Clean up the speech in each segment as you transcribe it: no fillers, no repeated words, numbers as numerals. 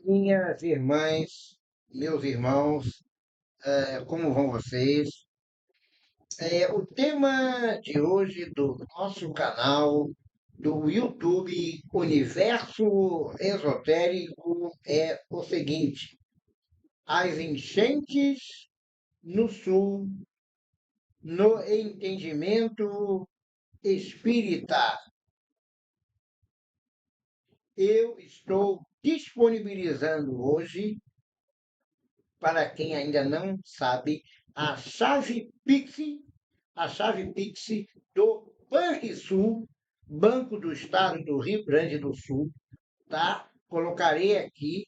Minhas irmãs, meus irmãos, como vão vocês? O tema de hoje do nosso canal do YouTube Universo Esotérico é o seguinte: as enchentes no sul, no entendimento espírita. Eu estou disponibilizando hoje, para quem ainda não sabe, a chave Pix, a chave Pix do Banrisul, Banco do Estado do Rio Grande do Sul, tá? Colocarei aqui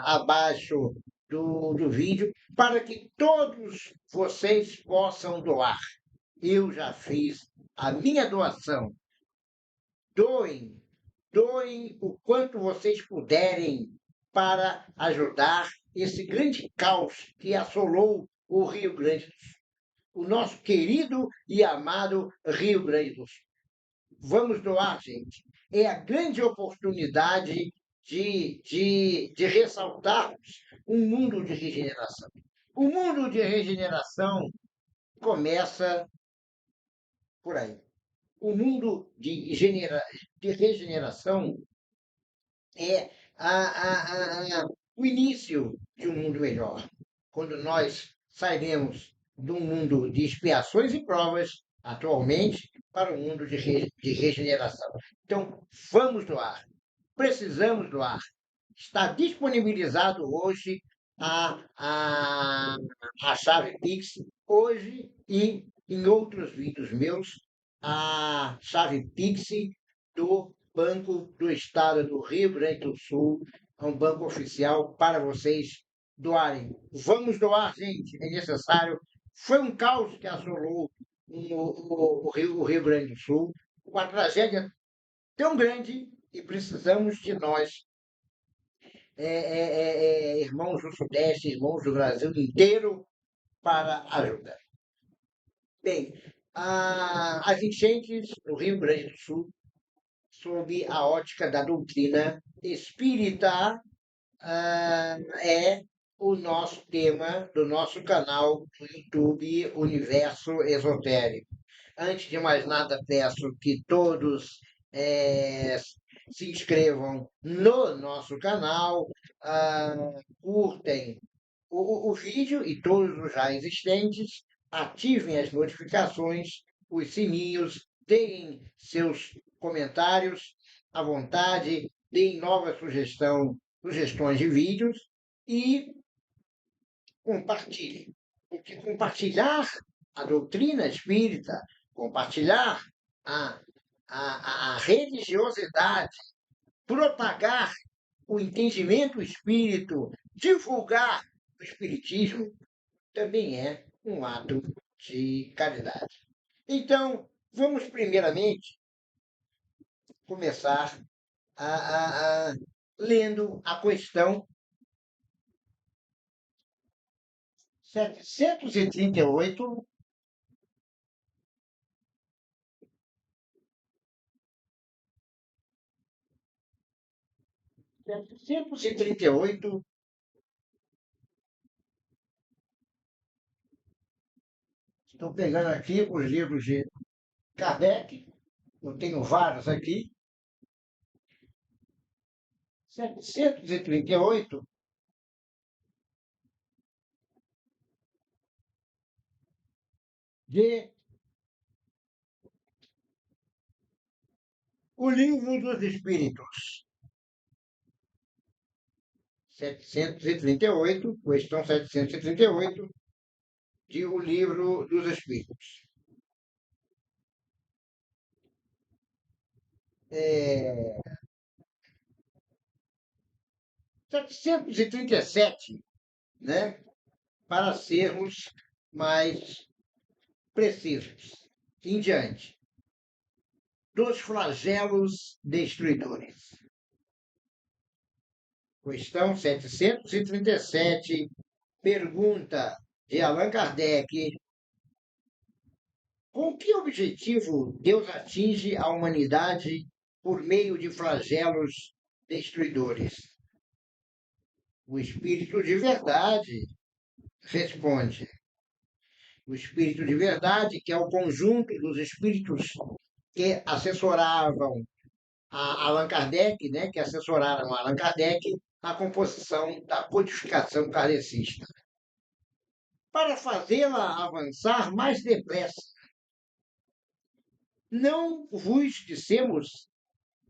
abaixo do vídeo para que todos vocês possam doar. Eu já fiz a minha doação. Doem, doem o quanto vocês puderem para ajudar esse grande caos que assolou o Rio Grande do Sul, o nosso querido e amado Rio Grande do Sul. Vamos doar, gente. É a grande oportunidade de ressaltarmos um mundo de regeneração. O mundo de regeneração começa por aí. O mundo de regeneração é o início de um mundo melhor. Quando nós sairemos do mundo de expiações e provas, atualmente, para o mundo de regeneração. Então, vamos doar. Precisamos doar. Está disponibilizado hoje a chave Pix, hoje e em outros vídeos meus, a chave Pix do Banco do Estado do Rio Grande do Sul, é um banco oficial para vocês doarem. Vamos doar, gente, é necessário. Foi um caos que assolou o Rio Grande do Sul, uma tragédia tão grande e precisamos de nós, irmãos do Sudeste, irmãos do Brasil inteiro, para ajudar. Bem, as enchentes no Rio Grande do Sul, sob a ótica da doutrina espírita, é o nosso tema do nosso canal do YouTube Universo Esotérico. Antes de mais nada, peço que todos se inscrevam no nosso canal, curtem o vídeo e todos os já existentes, ativem as notificações, os sininhos, deem seus comentários à vontade, deem sugestões de vídeos e compartilhem. Porque compartilhar a doutrina espírita, compartilhar a, a religiosidade, propagar o entendimento espírito, divulgar o espiritismo, também é um ato de caridade. Então, vamos primeiramente começar lendo a questão 738, estou pegando aqui os livros de Kardec, eu tenho vários aqui. 738 de O Livro dos Espíritos. 738, questão 738, de O Livro dos Espíritos. 737, né? Para sermos mais precisos. Em diante. Dos flagelos destruidores. Questão 737, pergunta de Allan Kardec: com que objetivo Deus atinge a humanidade por meio de flagelos destruidores. O espírito de verdade responde. O espírito de verdade, que é o conjunto dos espíritos que assessoravam a Allan Kardec, né, que assessoraram a Allan Kardec na composição da codificação kardecista, para fazê-la avançar mais depressa. Não vos dissemos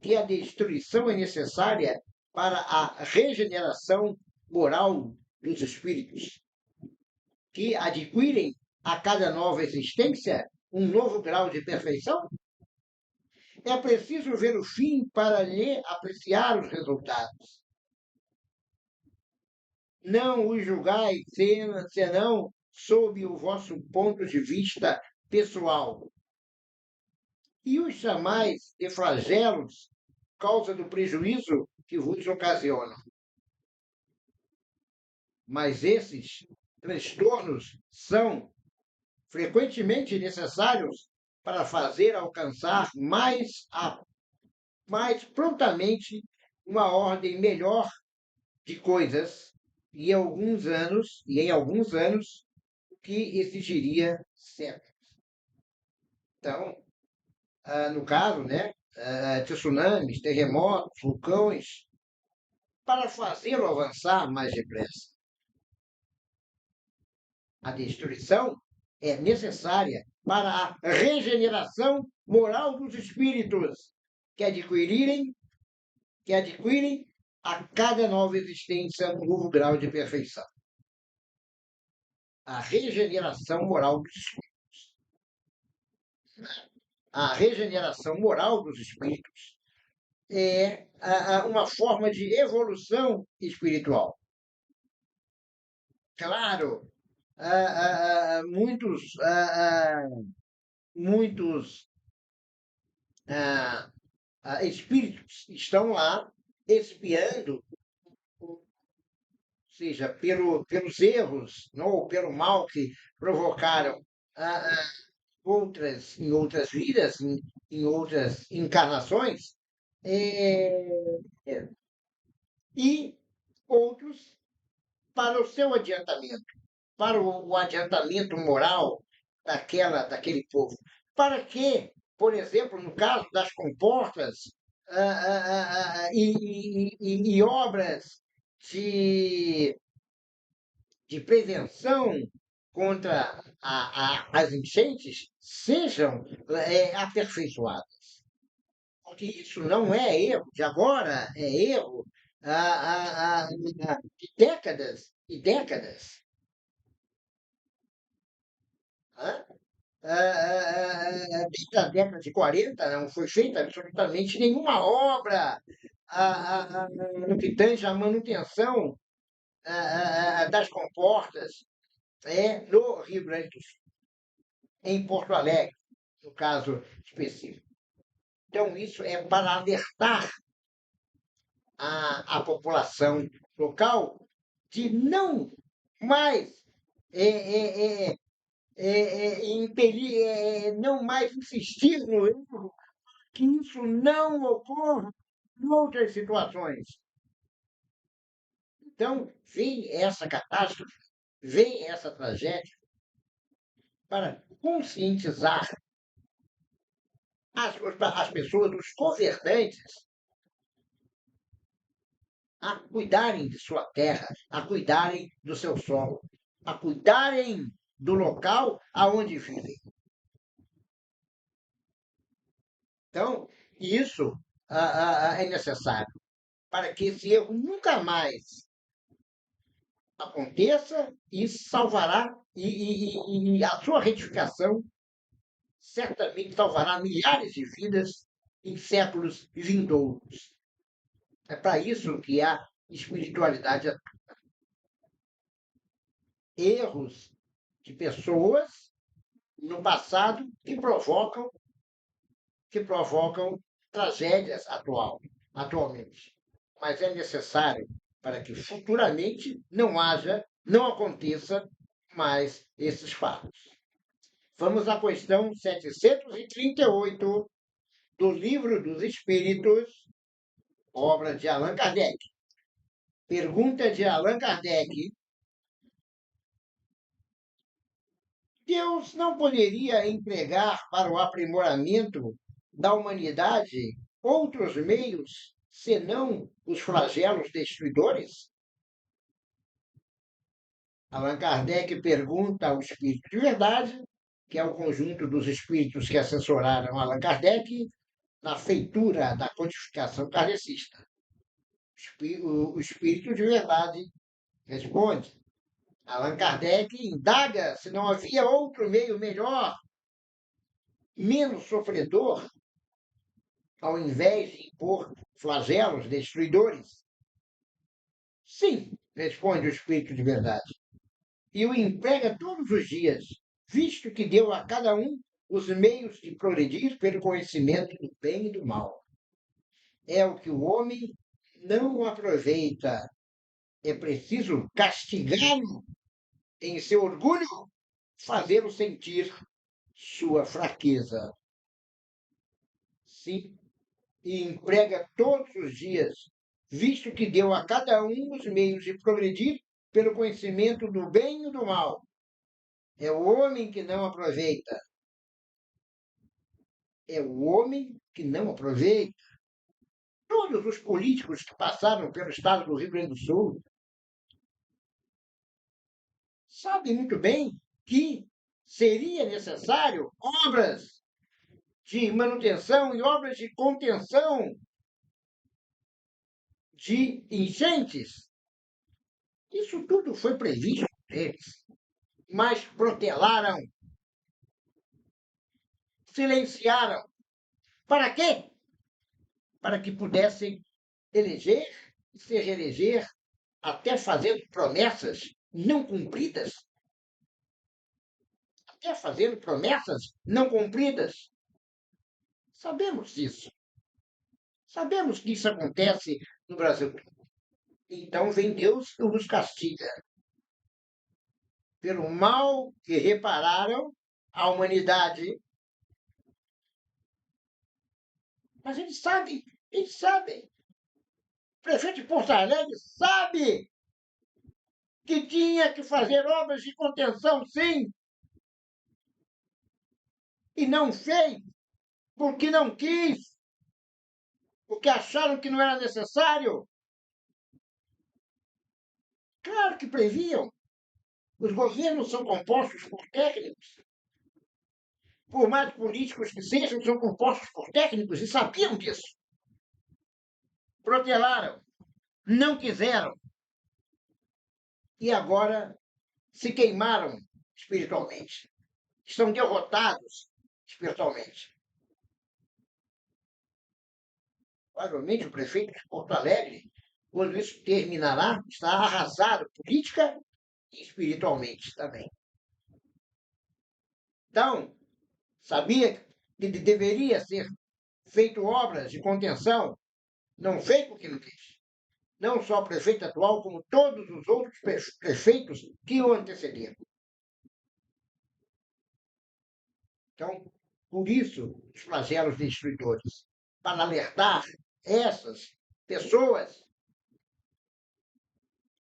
que a destruição é necessária para a regeneração moral dos espíritos, que adquirem a cada nova existência um novo grau de perfeição? É preciso ver o fim para lhe apreciar os resultados. Não os julgai senão sob o vosso ponto de vista pessoal. E os chamais de flagelos, causa do prejuízo que vos ocasionam. Mas esses transtornos são frequentemente necessários para fazer alcançar mais prontamente uma ordem melhor de coisas e em alguns anos que exigiria séculos. Então, no caso, né, tsunamis, terremotos, vulcões, para fazê-lo avançar mais depressa. A destruição é necessária para a regeneração moral dos espíritos que adquirem a cada nova existência um novo grau de perfeição. A regeneração moral dos espíritos. A regeneração moral dos espíritos é uma forma de evolução espiritual. Claro, muitos espíritos estão lá expiando, ou seja, pelos erros, não, ou pelo mal que provocaram em outras vidas, em outras encarnações, e outros para o seu adiantamento, para o adiantamento moral daquele povo. Para que, por exemplo, no caso das comportas e obras de prevenção contra as enchentes sejam aperfeiçoadas. Porque isso não é erro de agora, é erro de décadas e décadas. Desde a década de 40 não foi feita absolutamente nenhuma obra no que tange à manutenção das comportas no Rio Grande do Sul, em Porto Alegre, no caso específico. Então, isso é para alertar a população local de não mais impedir, não mais insistir no erro, que isso não ocorra em outras situações. Então, vem essa catástrofe, vem essa tragédia para conscientizar as pessoas, os governantes, a cuidarem de sua terra, a cuidarem do seu solo, a cuidarem do local aonde vivem. Então, isso é necessário para que esse erro nunca mais aconteça e salvará, e a sua retificação certamente salvará milhares de vidas em séculos vindouros. É para isso que a espiritualidade atua. Erros de pessoas no passado que provocam tragédias atualmente. Mas é necessário para que futuramente não aconteça mais esses fatos. Vamos à questão 738 do Livro dos Espíritos, obra de Allan Kardec. Pergunta de Allan Kardec: Deus não poderia empregar para o aprimoramento da humanidade outros meios, senão os flagelos destruidores? Allan Kardec pergunta ao Espírito de Verdade, que é o conjunto dos espíritos que assessoraram Allan Kardec na feitura da codificação kardecista. O Espírito de Verdade responde. Allan Kardec indaga se não havia outro meio melhor, menos sofredor, ao invés de impor flagelos destruidores. Sim, responde o Espírito de Verdade, e o emprega todos os dias, visto que deu a cada um os meios de progredir pelo conhecimento do bem e do mal. É o que o homem não aproveita. É preciso castigá-lo em seu orgulho, fazê-lo sentir sua fraqueza. Sim, e emprega todos os dias, visto que deu a cada um os meios de progredir pelo conhecimento do bem e do mal. É o homem que não aproveita. É o homem que não aproveita. Todos os políticos que passaram pelo estado do Rio Grande do Sul sabem muito bem que seria necessário obras de manutenção e obras de contenção de enchentes. Isso tudo foi previsto por eles, mas protelaram, silenciaram. Para quê? Para que pudessem eleger e se reeleger, até fazendo promessas não cumpridas. Até fazendo promessas não cumpridas. Sabemos disso. Sabemos que isso acontece no Brasil. Então vem Deus e nos castiga pelo mal que repararam à humanidade. Mas eles sabem, eles sabem. O prefeito de Porto Alegre sabe que tinha que fazer obras de contenção, sim, e não fez, porque não quis, porque acharam que não era necessário. Claro que previam. Os governos são compostos por técnicos. Por mais políticos que sejam, são compostos por técnicos e sabiam disso. Protelaram, não quiseram. E agora se queimaram espiritualmente. Estão derrotados espiritualmente. Provavelmente o prefeito de Porto Alegre, quando isso terminará, está arrasado política e espiritualmente também. Então, sabia que deveria ser feito obras de contenção, não fez porque não quis. Não só o prefeito atual, como todos os outros prefeitos que o antecederam. Então, por isso, os flagelos destruidores, para alertar essas pessoas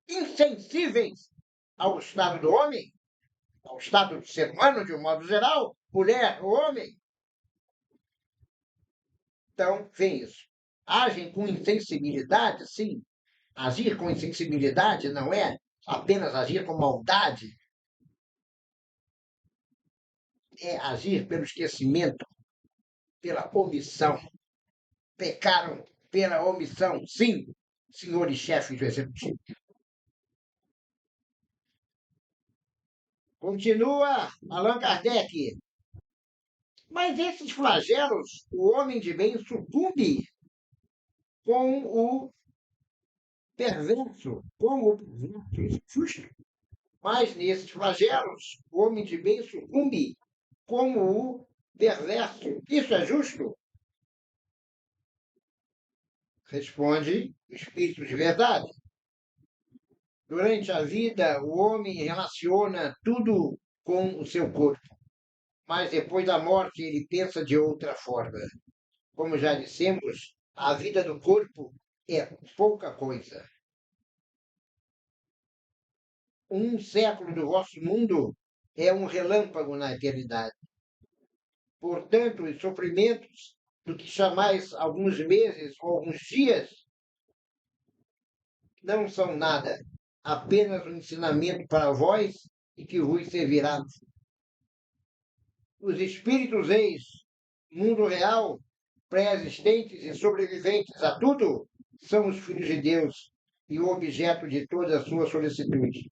insensíveis ao estado do homem, ao estado do ser humano, de um modo geral, mulher, homem. Então, vem isso. Agem com insensibilidade, sim. Agir com insensibilidade não é apenas agir com maldade, é agir pelo esquecimento, pela omissão. Pecaram pela omissão, sim, senhores chefes do executivo. Continua Allan Kardec. Mas esses flagelos, o homem de bem sucumbe com o perverso, isso é justo. Mas nesses flagelos, o homem de bem sucumbe como o perverso. Isso é justo? Responde o Espírito de Verdade. Durante a vida, o homem relaciona tudo com o seu corpo, mas depois da morte ele pensa de outra forma. Como já dissemos, a vida do corpo é pouca coisa. Um século do vosso mundo é um relâmpago na eternidade. Portanto, os sofrimentos do que chamais alguns meses ou alguns dias não são nada, apenas um ensinamento para vós e que vos servirá. Os espíritos ex, mundo real, pré-existentes e sobreviventes a tudo, são os filhos de Deus e o objeto de toda a sua solicitude.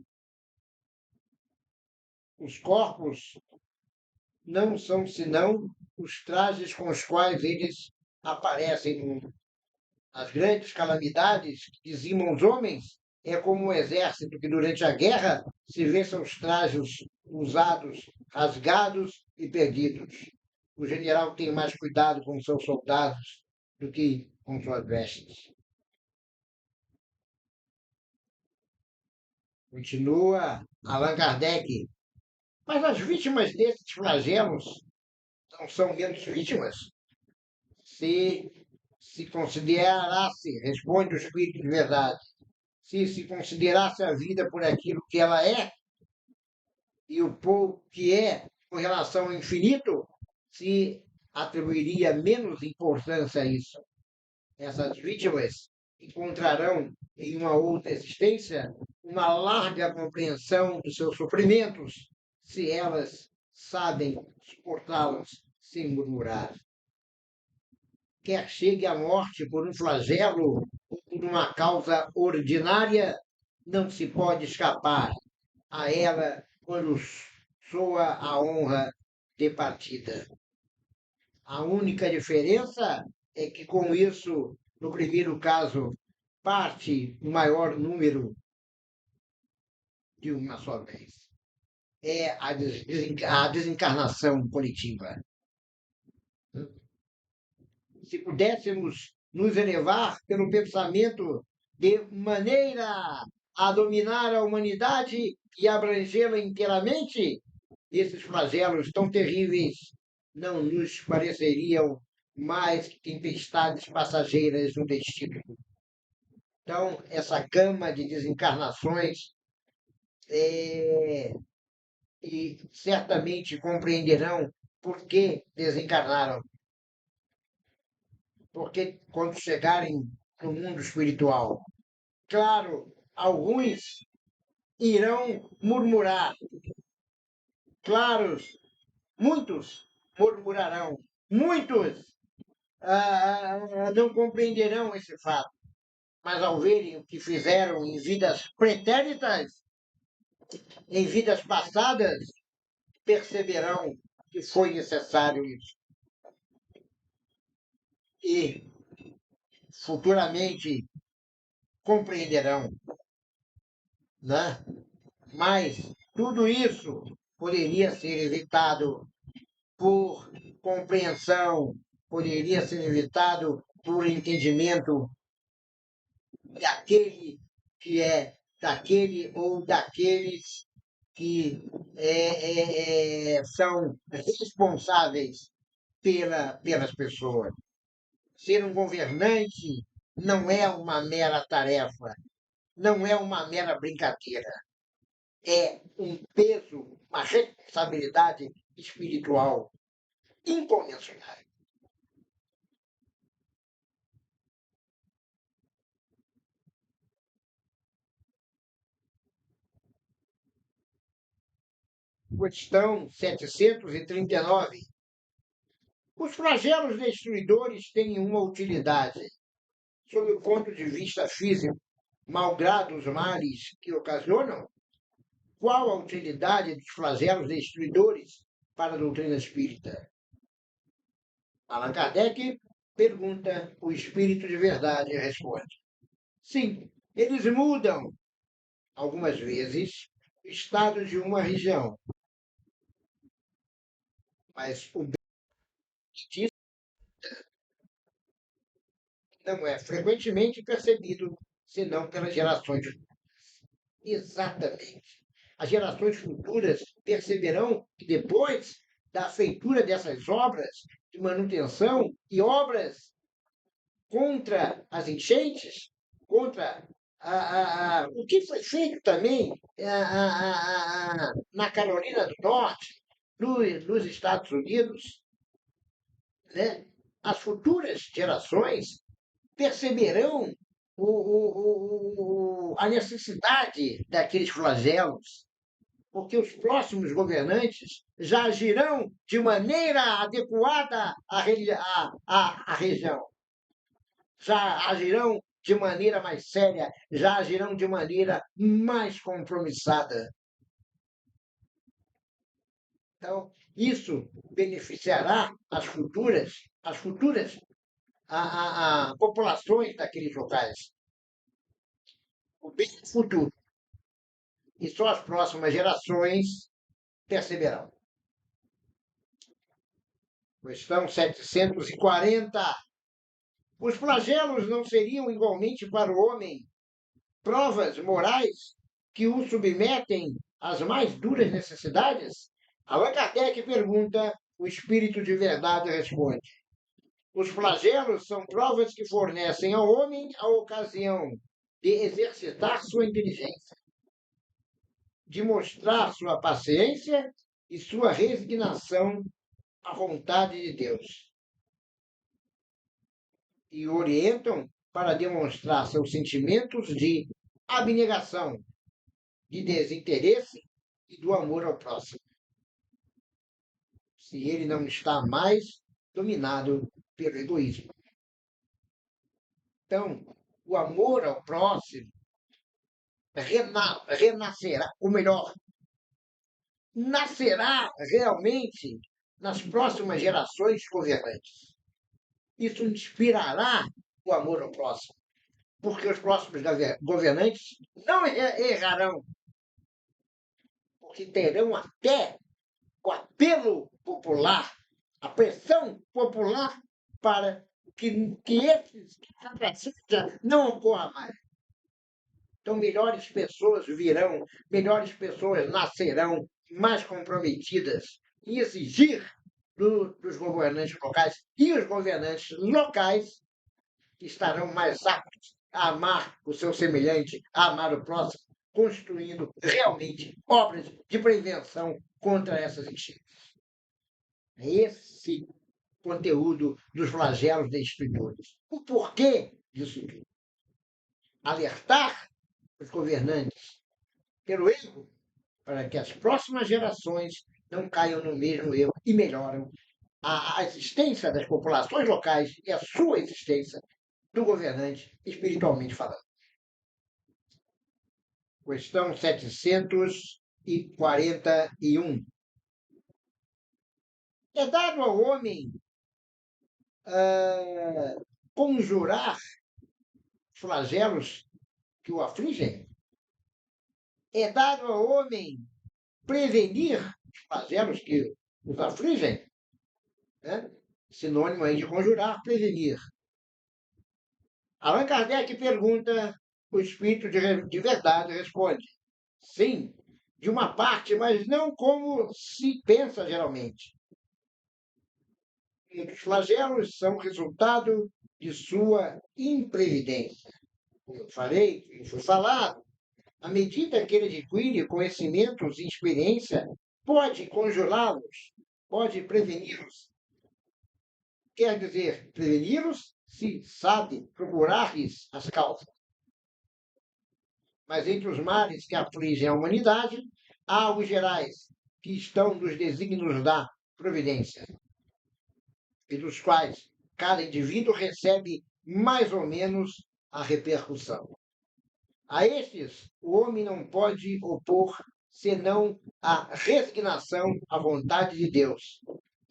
Os corpos não são senão os trajes com os quais eles aparecem no mundo. As grandes calamidades que dizimam os homens é como um exército que durante a guerra se vê seus trajes usados, rasgados e perdidos. O general tem mais cuidado com seus soldados do que com suas vestes. Continua Allan Kardec. Mas as vítimas desses flagelos não são menos vítimas. Se considerasse, responde o Espírito de Verdade, se considerasse a vida por aquilo que ela é e o pouco que é com relação ao infinito, se atribuiria menos importância a isso. Essas vítimas encontrarão em uma outra existência uma larga compreensão dos seus sofrimentos, se elas sabem suportá-los sem murmurar. Quer chegue à morte por um flagelo ou por uma causa ordinária, não se pode escapar a ela quando soa a honra de partida. A única diferença é que, com isso, no primeiro caso, parte o maior número de uma só vez. É a desencarnação coletiva. Se pudéssemos nos elevar pelo pensamento de maneira a dominar a humanidade e abrangê-la inteiramente, esses flagelos tão terríveis não nos pareceriam mais que tempestades passageiras no destino. Então, essa gama de desencarnações e certamente compreenderão por que desencarnaram. Porque quando chegarem no mundo espiritual, claro, alguns irão murmurar. Claro, muitos murmurarão. Muitos não compreenderão esse fato. Mas ao verem o que fizeram em vidas pretéritas, em vidas passadas, perceberão que foi necessário isso. E futuramente compreenderão, né? Mas tudo isso poderia ser evitado por compreensão, poderia ser evitado por entendimento daquele que é daquele ou daqueles que são responsáveis pelas pessoas. Ser um governante não é uma mera tarefa, não é uma mera brincadeira. É um peso, uma responsabilidade espiritual incomensurável. Questão 739. Os flagelos destruidores têm uma utilidade, sob o ponto de vista físico, malgrado os males que ocasionam? Qual a utilidade dos flagelos destruidores para a doutrina espírita? Allan Kardec pergunta, o Espírito de Verdade responde. Sim, eles mudam, algumas vezes, o estado de uma região. Mas o benefício não é frequentemente percebido, senão pelas gerações futuras. Exatamente. As gerações futuras perceberão que depois da feitura dessas obras de manutenção e obras contra as enchentes, contra o que foi feito também na Carolina do Norte, nos Estados Unidos, né? As futuras gerações perceberão a necessidade daqueles flagelos, porque os próximos governantes já agirão de maneira adequada à região, já agirão de maneira mais séria, já agirão de maneira mais compromissada. Então, isso beneficiará as futuras populações daqueles locais. O bem futuro. E só as próximas gerações perceberão. Questão 740. Os flagelos não seriam igualmente para o homem provas morais que o submetem às mais duras necessidades? Allan Kardec pergunta, o Espírito de Verdade responde. Os flagelos são provas que fornecem ao homem a ocasião de exercitar sua inteligência, de mostrar sua paciência e sua resignação à vontade de Deus. E orientam para demonstrar seus sentimentos de abnegação, de desinteresse e do amor ao próximo. Se ele não está mais dominado pelo egoísmo. Então, o amor ao próximo renascerá, ou melhor, nascerá realmente nas próximas gerações governantes. Isso inspirará o amor ao próximo, porque os próximos governantes não errarão, porque terão até o apelo popular, a pressão popular para que essa tragédia não ocorra mais. Então, melhores pessoas virão, melhores pessoas nascerão mais comprometidas em exigir dos governantes locais, e os governantes locais estarão mais aptos a amar o seu semelhante, a amar o próximo, construindo realmente obras de prevenção contra essas enchentes. Esse conteúdo dos flagelos destruidores. O porquê disso tudo? Alertar os governantes pelo erro, para que as próximas gerações não caiam no mesmo erro e melhoram a existência das populações locais e a sua existência do governante, espiritualmente falando. Questão 741. É dado ao homem conjurar flagelos que o afligem? É dado ao homem prevenir os flagelos que os afligem? Né? Sinônimo aí de conjurar, prevenir. Allan Kardec pergunta, o Espírito de Verdade responde. Sim, de uma parte, mas não como se pensa geralmente. Os flagelos são resultado de sua imprevidência. Como eu falei, como foi falado, à medida que ele adquire conhecimentos e experiência, pode conjurá-los, pode preveni-los. Quer dizer, preveni-los se sabe procurar-lhes as causas. Mas entre os males que afligem a humanidade, há os gerais, que estão nos desígnios da providência, e dos quais cada indivíduo recebe mais ou menos a repercussão. A estes, o homem não pode opor senão a resignação à vontade de Deus.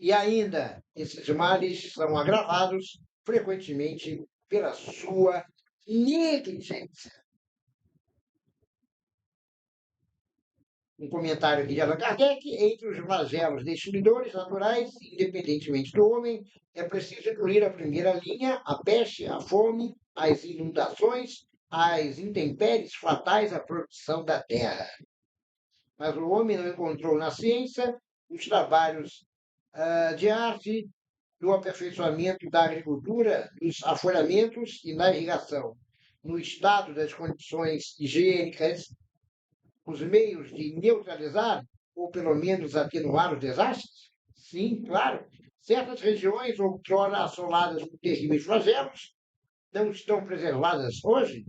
E ainda, esses males são agravados frequentemente pela sua negligência. Um comentário aqui de Allan Kardec: entre os flagelos destruidores naturais, independentemente do homem, é preciso incluir a primeira linha, a peste, a fome, as inundações, as intempéries fatais à produção da terra. Mas o homem não encontrou na ciência os trabalhos de arte do aperfeiçoamento da agricultura, dos afloramentos e na irrigação, no estado das condições higiênicas, os meios de neutralizar ou pelo menos atenuar os desastres? Sim, claro. Certas regiões, outrora assoladas por terríveis flagelos, não estão preservadas hoje.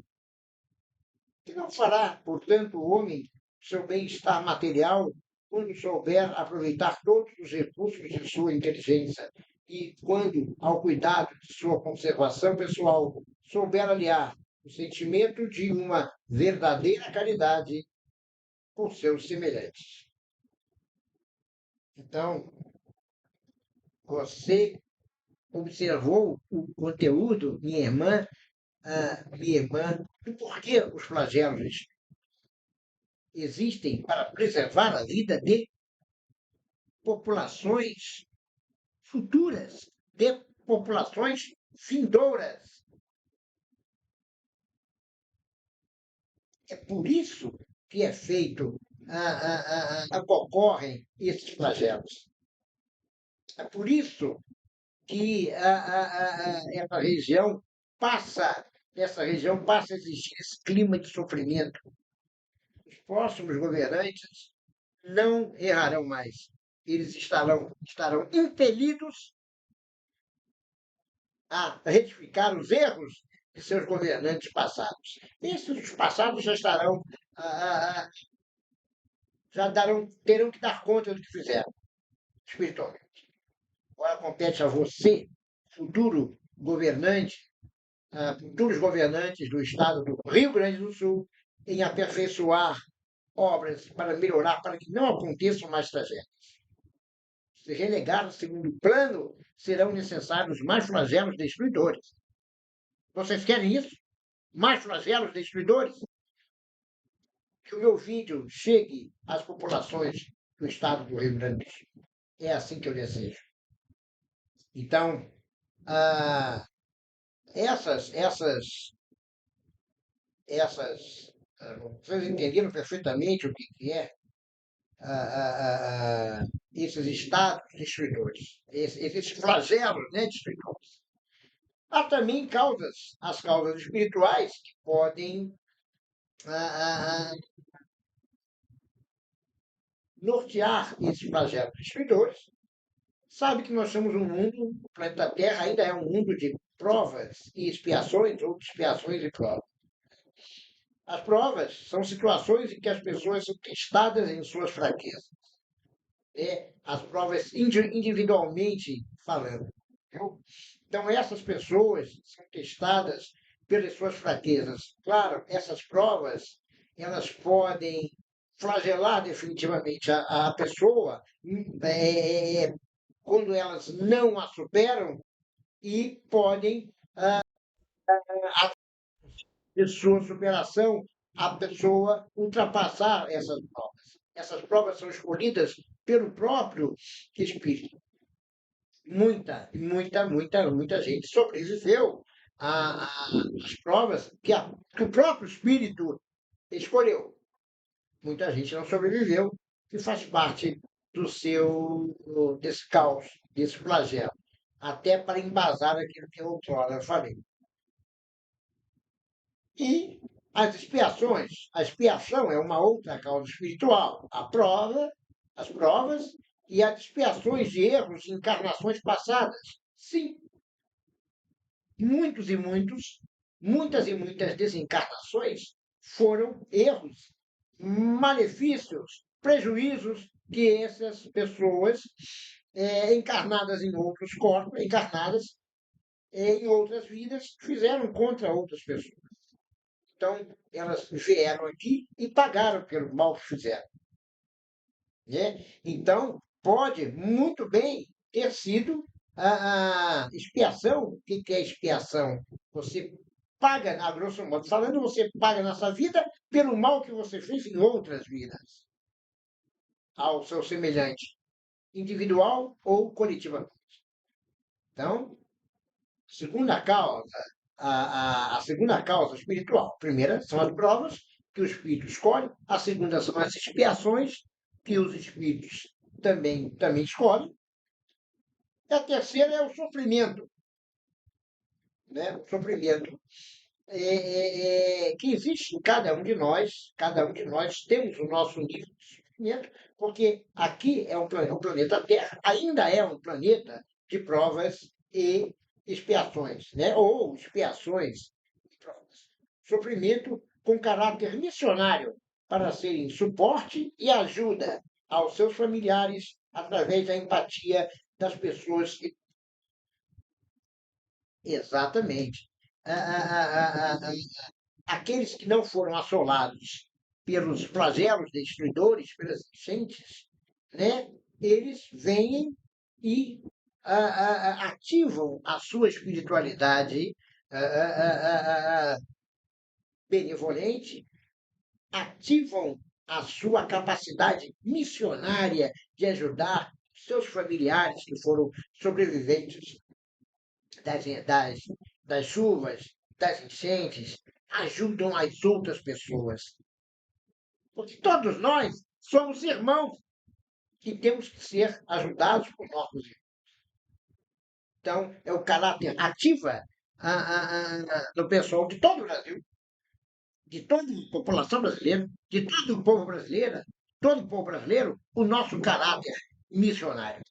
Que não fará, portanto, o homem seu bem-estar material quando souber aproveitar todos os recursos de sua inteligência e quando, ao cuidado de sua conservação pessoal, souber aliar o sentimento de uma verdadeira caridade por seus semelhantes. Então, você observou o conteúdo, minha irmã, do porquê os flagelos existem para preservar a vida de populações futuras, de populações vindouras. É por isso que é feito, ocorrem esses flagelos. É por isso que essa região passa a existir esse clima de sofrimento. Os próximos governantes não errarão mais. Eles estarão impelidos a retificar os erros de seus governantes passados. Esses passados terão que dar conta do que fizeram, espiritualmente. Agora compete a você, futuros governantes do estado do Rio Grande do Sul, em aperfeiçoar obras para melhorar, para que não aconteçam mais tragédias. Se relegar ao segundo plano, serão necessários mais flagelos destruidores. Vocês querem isso? Mais flagelos destruidores? Que o meu vídeo chegue às populações do estado do Rio Grande do Sul. É assim que eu desejo. Então, vocês entenderam perfeitamente o que é esses estados destruidores, esses flagelos, né, destruidores. Há também as causas espirituais que podem nortear esses flagelos destruidores. Sabe que nós somos um mundo, o planeta Terra ainda é um mundo de provas e expiações, ou de expiações e provas. As provas são situações em que as pessoas são testadas em suas fraquezas. As provas individualmente falando. Então, essas pessoas são testadas pelas suas fraquezas. Claro, essas provas, elas podem flagelar definitivamente a pessoa quando elas não a superam e podem, de sua superação, a pessoa ultrapassar essas provas. Essas provas são escolhidas pelo próprio espírito. Muita gente sobreviveu às provas que o próprio espírito escolheu. Muita gente não sobreviveu, que faz parte desse caos, desse flagelo, até para embasar aquilo que outrora eu falei. E as expiações. A expiação é uma outra causa espiritual. As provas e as expiações de erros de encarnações passadas. Sim, muitas e muitas desencarnações foram erros, malefícios, prejuízos que essas pessoas encarnadas em outros corpos, encarnadas em outras vidas, fizeram contra outras pessoas. Então, elas vieram aqui e pagaram pelo mal que fizeram. Né? Então, pode muito bem ter sido a expiação. O que é expiação? Você paga, a grosso modo falando, você paga nessa vida pelo mal que você fez em outras vidas ao seu semelhante, individual ou coletivamente. Então, segunda causa, a segunda causa espiritual. A primeira são as provas que o espírito escolhe. A segunda são as expiações que os espíritos também escolhem. A terceira é o sofrimento, né? O sofrimento que existe em cada um de nós temos o nosso nível de sofrimento, porque aqui é o planeta Terra, ainda é um planeta de provas e expiações, né? Ou expiações e provas. Sofrimento com caráter missionário para serem suporte e ajuda aos seus familiares através da empatia das pessoas que. Exatamente. Aqueles que não foram assolados pelos flagelos destruidores, pelas enchentes, né, eles vêm e ativam a sua espiritualidade benevolente, ativam a sua capacidade missionária de ajudar seus familiares que foram sobreviventes das, das, das chuvas, das enchentes, ajudam as outras pessoas. Porque todos nós somos irmãos e temos que ser ajudados por nossos irmãos. Então, é o caráter ativa do pessoal de todo o Brasil, de toda a população brasileira, de todo o povo brasileiro, o nosso caráter missionário.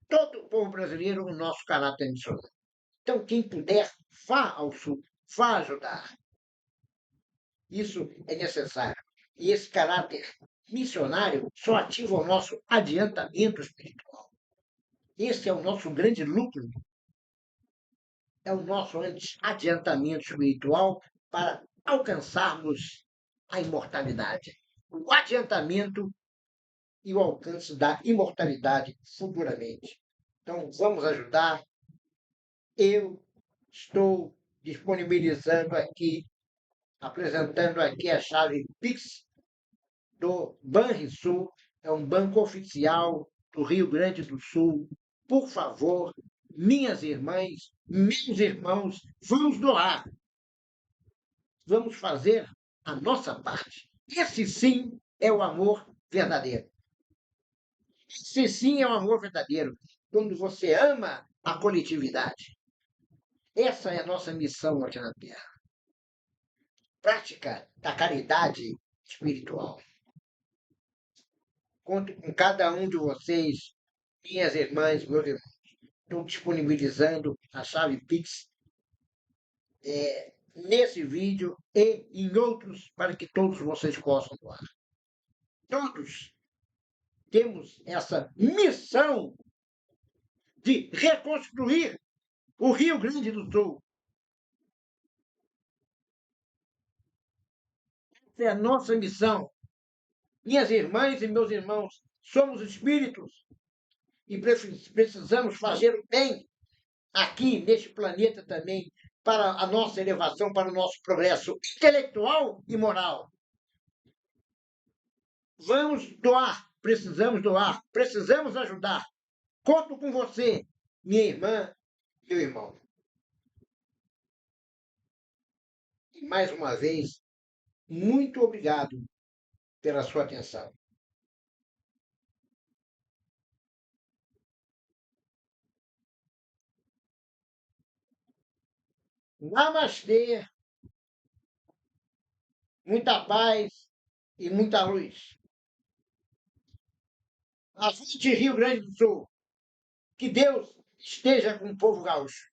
Todo o povo brasileiro, o nosso caráter missionário. Então, quem puder, vá ao sul, vá ajudar. Isso é necessário. E esse caráter missionário só ativa o nosso adiantamento espiritual. Esse é o nosso grande lucro. É o nosso adiantamento espiritual para alcançarmos a imortalidade. O adiantamento e o alcance da imortalidade futuramente. Então, vamos ajudar. Eu estou disponibilizando aqui, apresentando aqui a chave Pix do Banrisul, é um banco oficial do Rio Grande do Sul. Por favor, minhas irmãs, meus irmãos, vamos doar. Vamos fazer a nossa parte. Esse sim é o amor verdadeiro. Esse sim é o amor verdadeiro. Quando você ama a coletividade. Essa é a nossa missão aqui na Terra. Prática da caridade espiritual. Conto com cada um de vocês, minhas irmãs, meus irmãos. Estou disponibilizando a chave Pix nesse vídeo e em outros para que todos vocês possam doar. Todos temos essa missão de reconstruir o Rio Grande do Sul. Essa é a nossa missão. Minhas irmãs e meus irmãos, somos espíritos e precisamos fazer o bem aqui neste planeta também para a nossa elevação, para o nosso progresso intelectual e moral. Vamos doar, precisamos ajudar. Conto com você, minha irmã, meu irmão. E mais uma vez, muito obrigado pela sua atenção. Namastê, muita paz e muita luz. Avante Rio Grande do Sul. Que Deus esteja com o povo gaúcho.